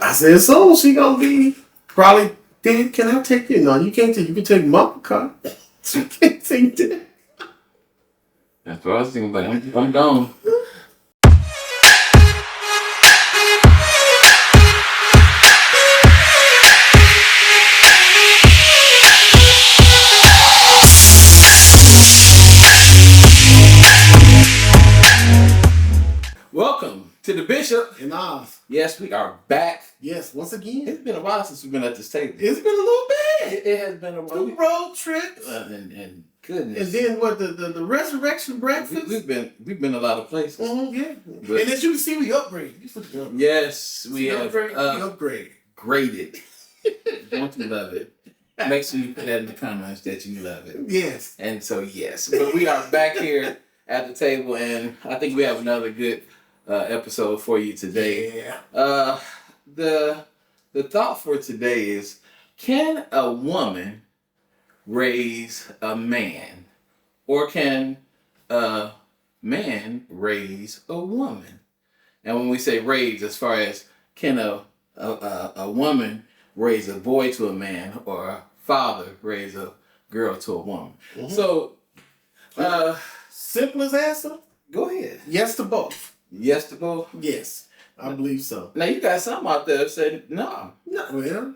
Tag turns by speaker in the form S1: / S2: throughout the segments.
S1: I said, so she gonna be probably, Dad, can I take you? No, you can't take, you can take Mama car. You can't take that.
S2: That's what I was thinking about. I'm gone. Welcome to DaBizhop
S1: And Oz.
S2: Yes, we are back.
S1: Yes, once again.
S2: It's been a while since we've been at this table.
S1: It's been a little bit.
S2: It has been a while.
S1: 2 road trips.
S2: And goodness.
S1: And then what the resurrection breakfast?
S2: We've been a lot of places.
S1: Yeah.
S2: But,
S1: and as you can see, we upgrade.
S2: yes, we have
S1: upgrade.
S2: Graded. Don't you love it? Make sure you put that in the comments that you love it.
S1: Yes.
S2: And so yes, but we are back here at the table, and I think we have another good episode for you today.
S1: Yeah.
S2: The thought for today is: can a woman raise a man, or can a man raise a woman? And when we say raise, as far as can a woman raise a boy to a man, or a father raise a girl to a woman? Mm-hmm. So,
S1: simplest answer.
S2: Go ahead.
S1: Yes to both.
S2: Yes to both.
S1: Yes, I believe so.
S2: Now you got some out there that say no.
S1: No, well,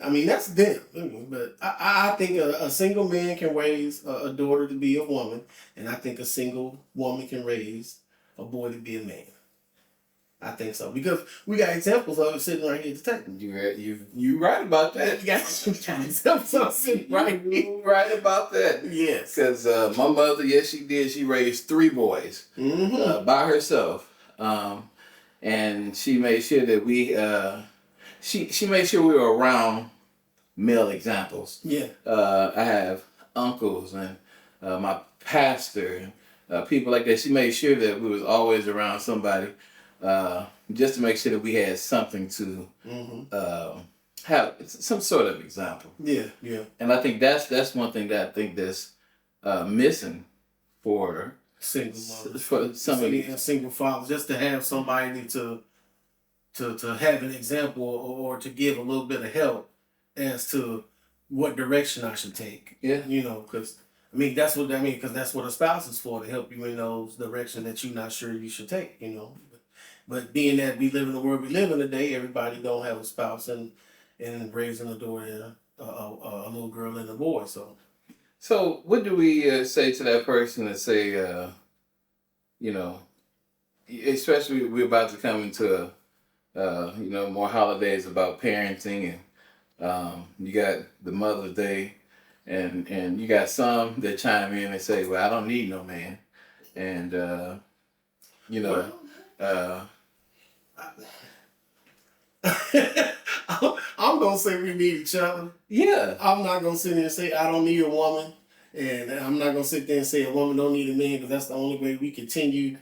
S1: I mean that's them. But I think a single man can raise a daughter to be a woman, and I think a single woman can raise a boy to be a man. I think so, because we got examples of it sitting right here at the table.
S2: You right about that.
S1: You got examples sitting right here.
S2: You right about that.
S1: Yes.
S2: Because my mother, yes, she did. She raised 3 boys by herself, and she made sure that we she made sure we were around male examples.
S1: Yeah.
S2: I have uncles and my pastor and people like that. She made sure that we was always around somebody. Just to make sure that we had something to have some sort of example.
S1: Yeah, yeah.
S2: And I think that's one thing that I think that's missing for
S1: single mothers,
S2: for some of these
S1: single fathers, just to have somebody to have an example or to give a little bit of help as to what direction I should take.
S2: Yeah,
S1: because because that's what a spouse is for, to help you in those directions that you're not sure you should take. But being that we live in the world we live in today, everybody don't have a spouse and raising a daughter, a little girl and a boy.
S2: So what do we say to that person that say, especially we're about to come into, more holidays about parenting, and you got the Mother's Day, and you got some that chime in and say, well, I don't need no man, and
S1: I'm gonna say we need each other.
S2: Yeah.
S1: I'm not gonna sit there and say I don't need a woman, and I'm not gonna sit there and say a woman don't need a man, because that's the only way we continue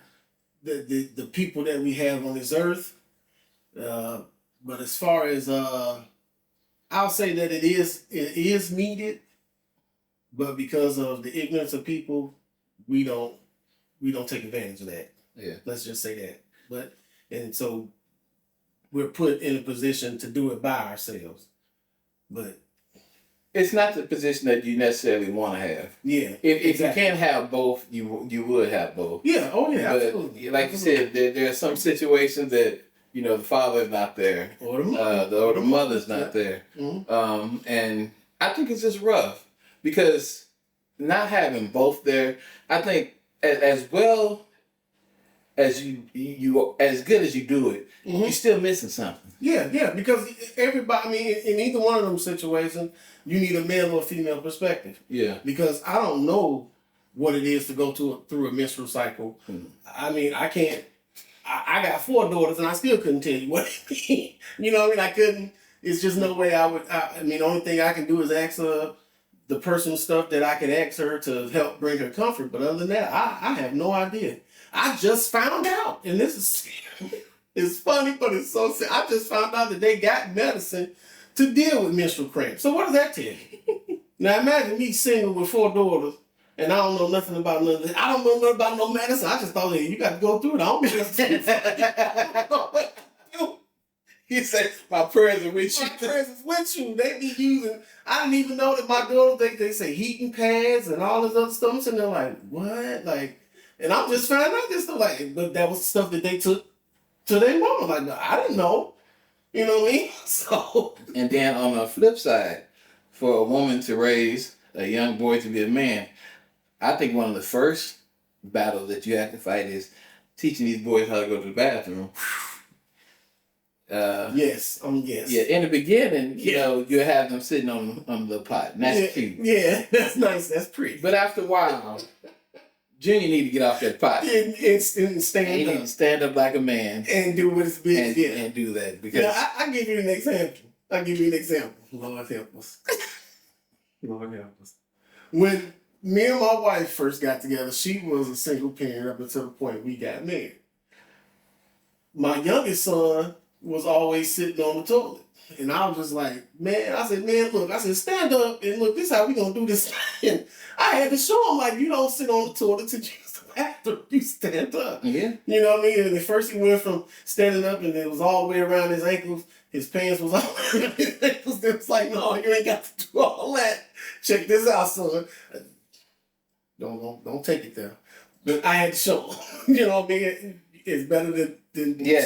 S1: the people that we have on this earth. But as far as I'll say that it is needed, but because of the ignorance of people, we don't take advantage of that.
S2: Yeah.
S1: Let's just say that. And so we're put in a position to do it by ourselves. But
S2: it's not the position that you necessarily want to have.
S1: Yeah.
S2: If you can't have both, you would have both.
S1: Yeah. Oh yeah.
S2: But
S1: absolutely.
S2: Like you said, there are some situations that the father's not there,
S1: or the
S2: mother's not there, and I think it's just rough, because not having both there, I think as well as you as good as you do it, you're still missing something.
S1: Yeah, because everybody, in either one of them situations, you need a male or female perspective.
S2: Yeah. Because
S1: I don't know what it is to go through a menstrual cycle. I can't. I got 4 daughters and I still couldn't tell you what it means. I couldn't. It's just no way I would. The only thing I can do is ask her the personal stuff that I can ask her to help bring her comfort. But other than that, I have no idea. I just found out, and this is it's funny, but it's so sad. I just found out that they got medicine to deal with menstrual cramps. So what does that tell you? Now imagine me single with 4 daughters, and I don't know nothing about none of this. I don't know nothing about no medicine. I just thought, hey, you got to go through it. I don't know what to do.
S2: He said, "My prayers are with you."
S1: My presence with you. They be using. I didn't even know that my girls they say heating pads and all this other stuff. I'm sitting there like, what? Like, and I'm just finding out this stuff. Like, but that was stuff that they took to their mama. Like, no, I didn't know. You know what I mean? So.
S2: And then on the flip side, for a woman to raise a young boy to be a man, I think one of the first battles that you have to fight is teaching these boys how to go to the bathroom.
S1: Yes.
S2: Yeah, in the beginning, you know, you have them sitting on the pot, and that's cute.
S1: Yeah, that's nice. That's pretty.
S2: But after a while, Junior need to get off that pot.
S1: And stand
S2: He
S1: up.
S2: need to stand up like a man
S1: And do what it's been.
S2: and do that. Because
S1: I give you an example. Lord help us. Lord help us. When me and my wife first got together, she was a single parent up until the point we got married. My youngest son was always sitting on the toilet. And I was just like, man, I said, look, stand up and look, this is how we gonna do this. And I had to show him, like, you don't sit on the toilet to use the bathroom, you stand up.
S2: yeah.
S1: You know what I mean? And at first he went from standing up and it was all the way around his ankles. His pants was all around his ankles. It was like, no, you ain't got to do all that. Check this out, son. Don't take it there. But I had to show him. You know what I mean? It's better than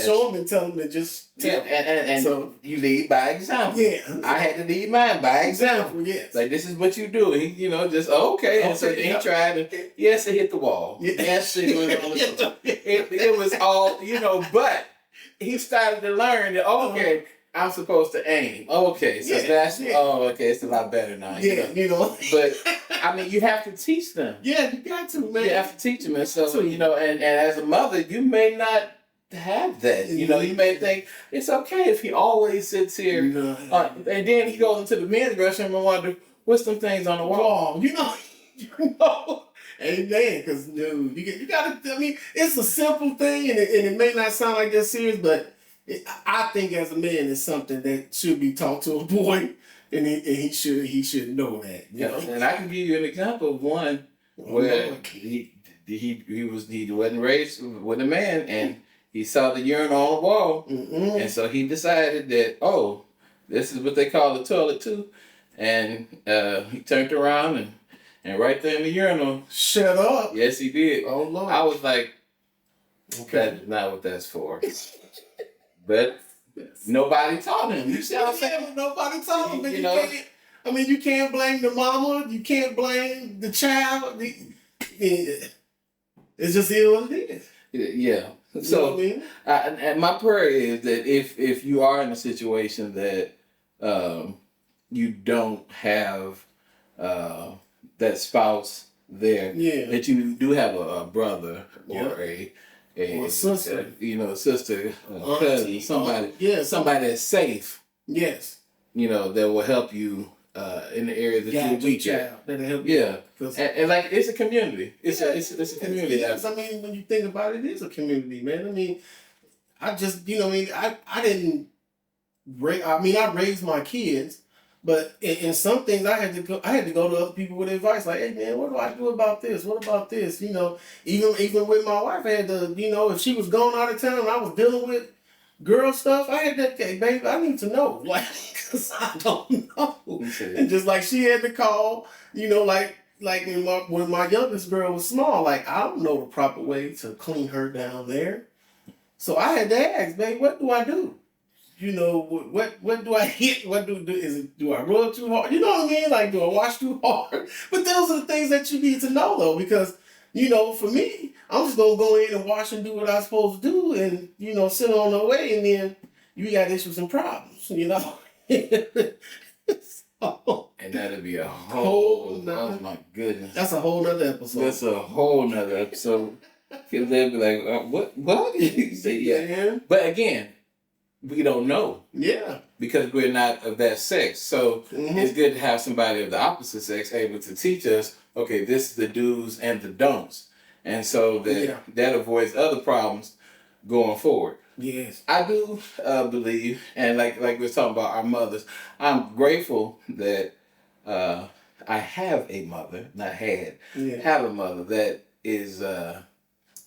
S1: show him and tell him than just tell him.
S2: And
S1: So,
S2: you lead by example.
S1: yeah.
S2: I had to lead mine by example.
S1: Yes.
S2: Like, this is what you do. He, you know, just, okay. And so he tried, and yes, it hit the wall.
S1: Yeah.
S2: Yes, it was on the floor. It was all, you know, but he started to learn that, okay, I'm supposed to aim. Okay, so okay, it's a lot better now.
S1: Yeah, you know.
S2: But, I mean, you have to teach them.
S1: Yeah, you got to, man.
S2: You have to teach them. And so, you know, and as a mother, you may not have that. You know, you may think it's okay if he always sits here. And then he goes into the men's restroom and wonder, what's some things on the wall?
S1: You know. Amen. Because, dude, you got to, I mean, it's a simple thing and it may not sound like that serious, but I think as a man, it's something that should be taught to a boy, and he should know that. You know?
S2: And I can give you an example of one where he wasn't raised with a man, and he saw the urinal on the wall, and so he decided that this is what they call the toilet too, and he turned around and right there in the urinal.
S1: Shut up.
S2: Yes, he did.
S1: Oh Lord.
S2: I was like, that is not what that's for. But nobody taught him. You see what I'm saying?
S1: Nobody taught him.
S2: You know?
S1: You can't blame the mama. You can't blame the child. It's just what it is.
S2: Yeah.
S1: You
S2: So,
S1: know what I mean?
S2: And my prayer is that if you are in a situation that you don't have that spouse there, that you do have a brother or a sister, a sister, cousin, somebody that's safe.
S1: Yes.
S2: That will help you in the area that you're weak at.
S1: That'll help you.
S2: Yeah. And like, it's a community. It's a community.
S1: Yes. I mean, when you think about it, it is a community, man. I mean, I just, I didn't I raised my kids, but in some things I had to go to other people with advice. Like, hey man, what do I do about this? What about this? Even with my wife, I had to, if she was going out of town and I was dealing with girl stuff, I had to, hey baby, I need to know. Like, cause I don't know. Okay. And just like she had to call, like when my youngest girl was small, like I don't know the proper way to clean her down there. So I had to ask, babe, what do I do? What do I hit? What do I rub too hard? You know what I mean? Like, do I wash too hard? But those are the things that you need to know, though, because, for me, I'm just going to go in and wash and do what I'm supposed to do and, sit on the way, and then you got issues and problems,
S2: So, and that'll be a whole oh my goodness.
S1: That's a whole nother episode.
S2: That's a whole nother episode. Because they'll be like, what? Yeah. But again, we don't know.
S1: Yeah.
S2: Because we're not of that sex. So it's good to have somebody of the opposite sex able to teach us, okay, this is the do's and the don'ts. And so that avoids other problems going forward.
S1: Yes.
S2: I do believe, and like we were talking about our mothers, I'm grateful that I have a mother, have a mother that is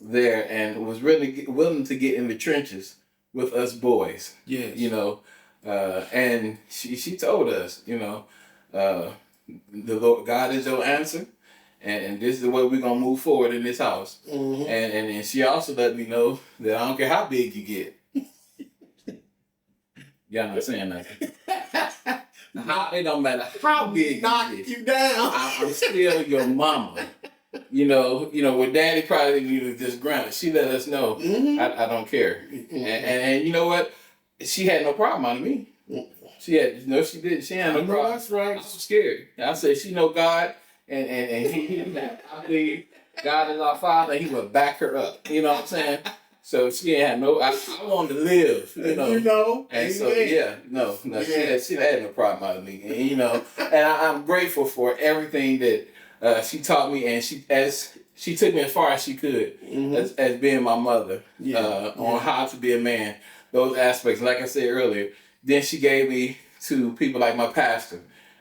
S2: there and was really willing to get in the trenches with us boys.
S1: Yes.
S2: You know, and she told us, you know, the Lord God is your answer, and this is the way we're gonna move forward in this house.
S1: Mm-hmm.
S2: And she also let me know that I don't care how big you get. Y'all not saying nothing. It don't matter how big
S1: knock
S2: you get.
S1: you down.
S2: I'm still your mama. You know, with Daddy probably needed this grounded. She let us know I don't care. And you know what? She had no problem on me. She had she did. She had no problem.
S1: That's right.
S2: I was scared. I said she know God and he I believe God is our Father, and he would back her up. You know what I'm saying? So she ain't had no. I wanted to live, you know.
S1: You know,
S2: and so no, she had no problem out of me, and you know, and I'm grateful for everything that she taught me, and she took me as far as she could as being my mother on how to be a man. Those aspects, like I said earlier. Then she gave me to people like my pastor,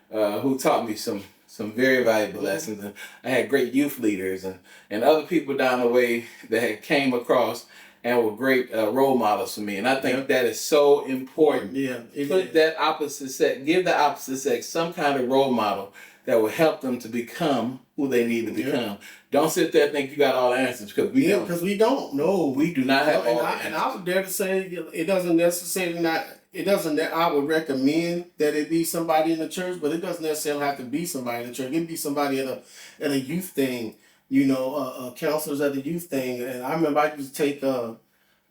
S2: who taught me some very valuable lessons, and I had great youth leaders and other people down the way that had came across and were great role models for me. And I think that is so important.
S1: Yeah.
S2: Put that opposite sex, give the opposite sex some kind of role model that will help them to become who they need to become. Don't sit there and think you got all the answers, because we don't.
S1: Because we don't. No,
S2: we do not have all the answers.
S1: And I would dare to say it doesn't necessarily not. It doesn't. I would recommend that it be somebody in the church, but it doesn't necessarily have to be somebody in the church. It can be somebody at a youth thing. You know, counselors at the youth thing. And I remember I used to take kind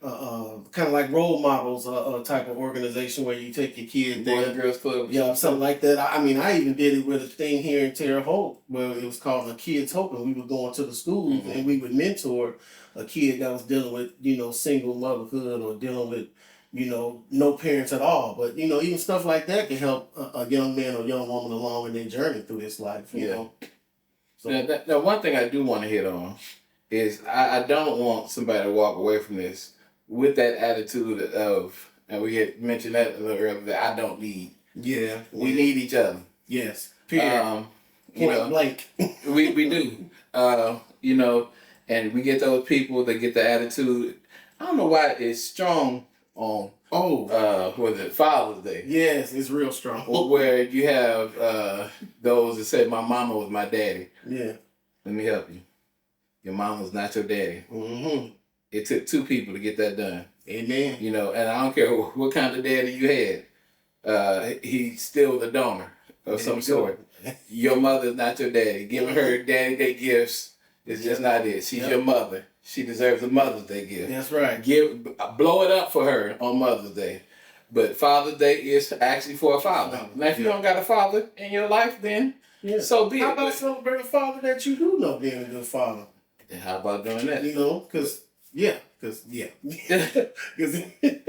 S1: of like role models type of organization where you take your kid
S2: Boys
S1: there.
S2: and Girls Club.
S1: Yeah, something like that. I mean, I even did it with a thing here in Terre Haute where it was called the Kids Hope, and we would go into the schools and we would mentor a kid that was dealing with, you know, single motherhood or dealing with, you know, no parents at all. But, you know, even stuff like that can help a young man or young woman along in their journey through this life, you know. So,
S2: now, one thing I do want to hit on is I don't want somebody to walk away from this with that attitude of, and we had mentioned that a little earlier, that I don't need.
S1: Yeah.
S2: We need each other.
S1: Yes. Period. Point blank.
S2: we do. You know, and we get those people that get the attitude. I don't know why it's strong on was it Father's Day?
S1: Yes, it's real strong.
S2: Where you have those that say my mama was my daddy.
S1: Yeah.
S2: Let me help you. Your mama was not your daddy.
S1: Mm-hmm.
S2: It took two people to get that done.
S1: Amen.
S2: You know, and I don't care what kind of daddy you had. He's still the donor of some sort. Your mother's not your daddy. Giving her Daddy Day gifts is just not it. She's your mother. She deserves a Mother's Day gift.
S1: That's right.
S2: Blow it up for her on Mother's Day. But Father's Day is actually for a father. Now, if you don't got a father in your life, then so be it.
S1: How about celebrate a father that you do know being a good father?
S2: And how about doing that?
S1: You know, because but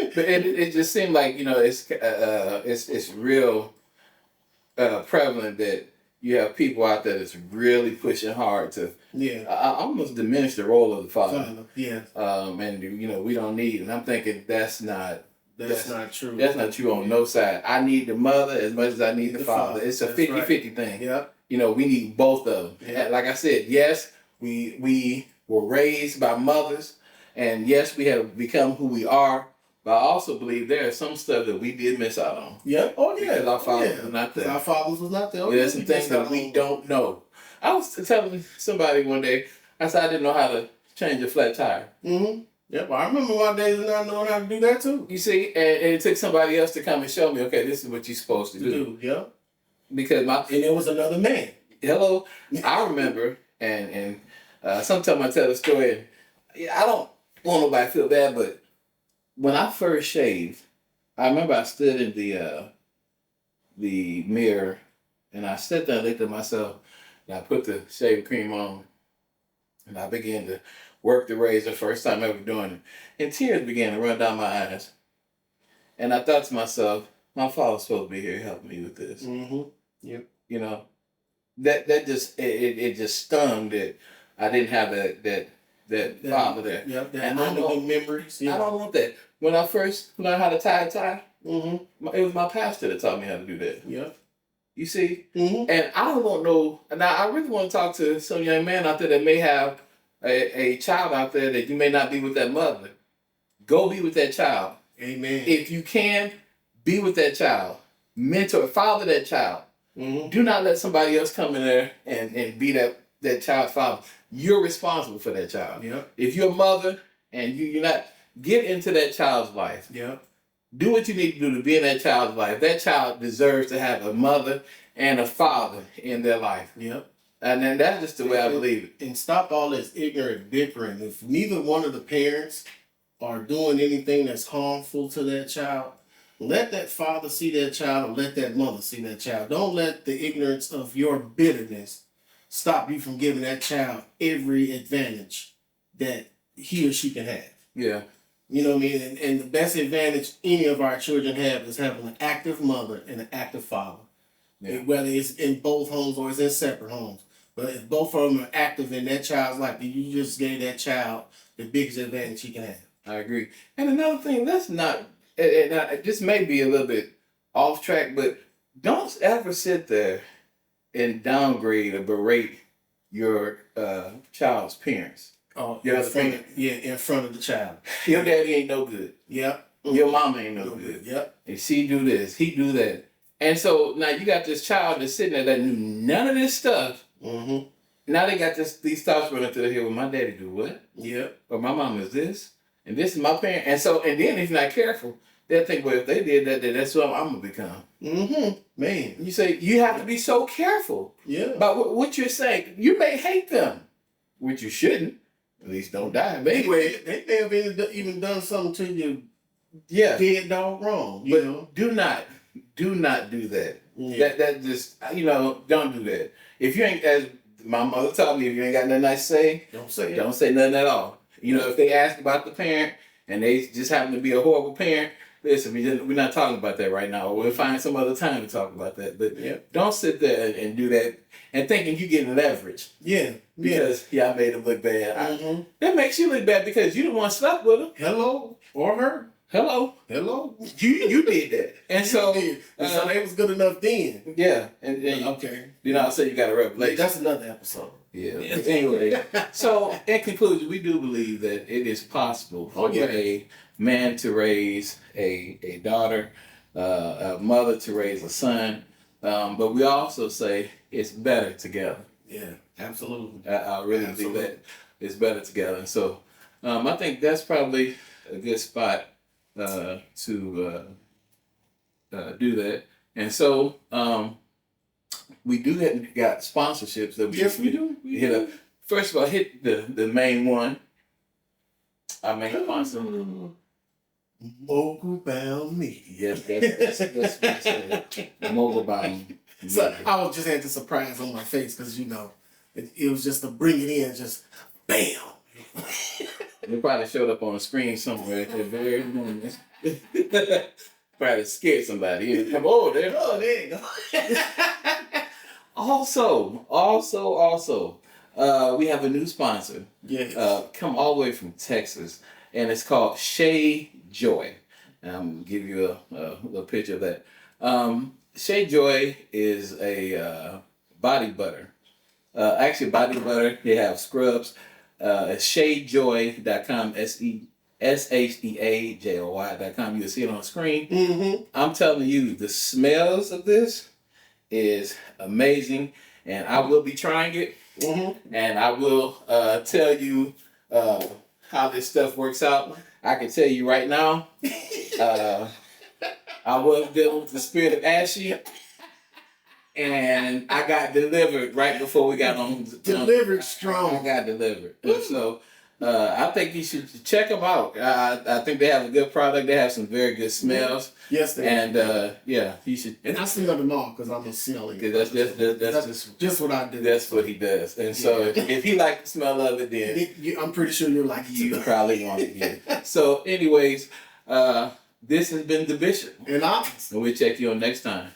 S2: it just seemed like, you know, it's real prevalent that you have people out there that's really pushing hard to almost diminish the role of the father. And you know, we don't need, and I'm thinking that's not true. That's not true on no side. I need the mother as much as I need the father. It's a 50-50 thing.
S1: Yeah.
S2: You know, we need both of them. Yeah. Like I said, yes, we were raised by mothers, and yes, we have become who we are. But I also believe there is some stuff that we did miss out on.
S1: Yeah. Oh yeah.
S2: Because our fathers were not there.
S1: Our fathers was not there.
S2: There's some things that we don't know. I was telling somebody one day, I said I didn't know how to change a flat tire.
S1: Mm-hmm. Yep, I remember my days of not knowing how to do that too.
S2: You see, and it took somebody else to come and show me, okay, this is what you're supposed to do.
S1: Yeah.
S2: Because
S1: and it was another man.
S2: Hello. I remember, and sometimes I tell the story, and I don't want nobody to feel bad, but when I first shaved, I remember I stood in the mirror, and I sat there and looked at myself, and I put the shaving cream on, and I began to work the razor, first time ever doing it, and tears began to run down my eyes. And I thought to myself, my father's supposed to be here helping me with this.
S1: Mm-hmm. Yep.
S2: You know, that just it just stung that I didn't have that father there.
S1: Yep.
S2: And I don't
S1: memories. Yeah.
S2: I don't want that. When I first learned how to tie a tie,
S1: mm-hmm.
S2: It was my pastor that taught me how to do that.
S1: Yep.
S2: You see?
S1: Mm-hmm.
S2: And I don't want no. Now I really want to talk to some young man out there that may have a child out there that you may not be with that mother. Go be with that child.
S1: Amen.
S2: If you can, be with that child. Mentor, father that child. Do not let somebody else come in there and be that child's father. You're responsible for that child.
S1: Yep.
S2: If you're a mother and you're not, get into that child's life.
S1: Yep.
S2: Do what you need to do to be in that child's life. That child deserves to have a mother and a father in their life.
S1: Yep.
S2: And then that's just the way I believe it.
S1: And stop all this ignorant bickering. If neither one of the parents are doing anything that's harmful to that child, let that father see that child or let that mother see that child. Don't let the ignorance of your bitterness stop you from giving that child every advantage that he or she can have.
S2: Yeah.
S1: You know what I mean? And the best advantage any of our children have is having an active mother and an active father.
S2: Yeah.
S1: Whether it's in both homes or it's in separate homes. But if both of them are active in that child's life, then you just gave that child the biggest advantage he can have.
S2: I agree. And another thing, let's not, this may be a little bit off track, but don't ever sit there and downgrade or berate your child's parents.
S1: Oh,
S2: Your
S1: in front of the child.
S2: Your daddy ain't no good.
S1: Yep.
S2: Your mama ain't no good.
S1: Yep.
S2: And she do this, he do that. And so now you got this child that's sitting there that knew none of this stuff.
S1: Mm-hmm.
S2: Now they got these thoughts running through their head. Well, my daddy do what?
S1: Yep.
S2: Or my mom is this, and this is my parent. And then if you're not careful, they'll think, well, if they did that, then that's what I'm gonna become.
S1: Mm-hmm. Man.
S2: You say you have to be so careful
S1: Yeah.
S2: about what you're saying. You may hate them, which you shouldn't. At least don't die.
S1: Anyway, they may have even done something to you.
S2: Yeah.
S1: Dead dog wrong. You know.
S2: Do not do that.
S1: Yeah.
S2: That just don't do that. If you ain't, as my mother taught me, if you ain't got nothing nice to say,
S1: Don't say it.
S2: don't say nothing at all. If they ask about the parent and they just happen to be a horrible parent, listen, we're not talking about that right now. We'll find some other time to talk about that. But don't sit there and do that and thinking you're getting leverage.
S1: Yeah.
S2: Because I made him look bad.
S1: Mm-hmm.
S2: That makes you look bad because you the one slept with him.
S1: Hello. Or her.
S2: Hello. You did that. And so
S1: so they was good enough then.
S2: Yeah. And
S1: okay.
S2: I'll say you got a revelation.
S1: That's another episode.
S2: Yeah. Anyway, so in conclusion, we do believe that it is possible for a man to raise a daughter, a mother to raise a son, but we also say it's better together.
S1: Yeah, absolutely.
S2: I really believe that it's better together. And so I think that's probably a good spot to do that. And so we do got sponsorships that we do. Hit up. First of all, hit the main one. Our main sponsor.
S1: Mogul Bound Media.
S2: Yes, that's Mogul Bound.
S1: So I was just had the surprise on my face because it was just to bring it in, just bam.
S2: It probably showed up on the screen somewhere at the very moment. Probably scared somebody.
S1: There you go.
S2: Also, we have a new sponsor.
S1: Yes.
S2: Come all the way from Texas, and it's called Shea Joy. And I'm gonna give you a little picture of that. Shea Joy is a body butter. Actually, body butter. They have scrubs. It's SheaJoy.com. SHEAJOY.com. You'll see it on the screen.
S1: Mm-hmm.
S2: I'm telling you, the smells of this is amazing, and I will be trying it.
S1: Mm-hmm.
S2: And I will tell you how this stuff works out. I can tell you right now, I was dealing with the spirit of Ashy, and I got delivered right before we got on.
S1: Delivered strong.
S2: I got delivered. And so I think you should check them out. I think they have a good product. They have some very good smells.
S1: Yes, they
S2: and you should.
S1: And I smell them all because I'm a silly.
S2: That's
S1: just what I do.
S2: That's what he does. And so if he likes the smell of it, then
S1: I'm pretty sure you'll like it
S2: you
S1: too.
S2: probably want it. Yeah. So, anyways, this has been the Bishop,
S1: And Oz.
S2: and we'll check you on next time.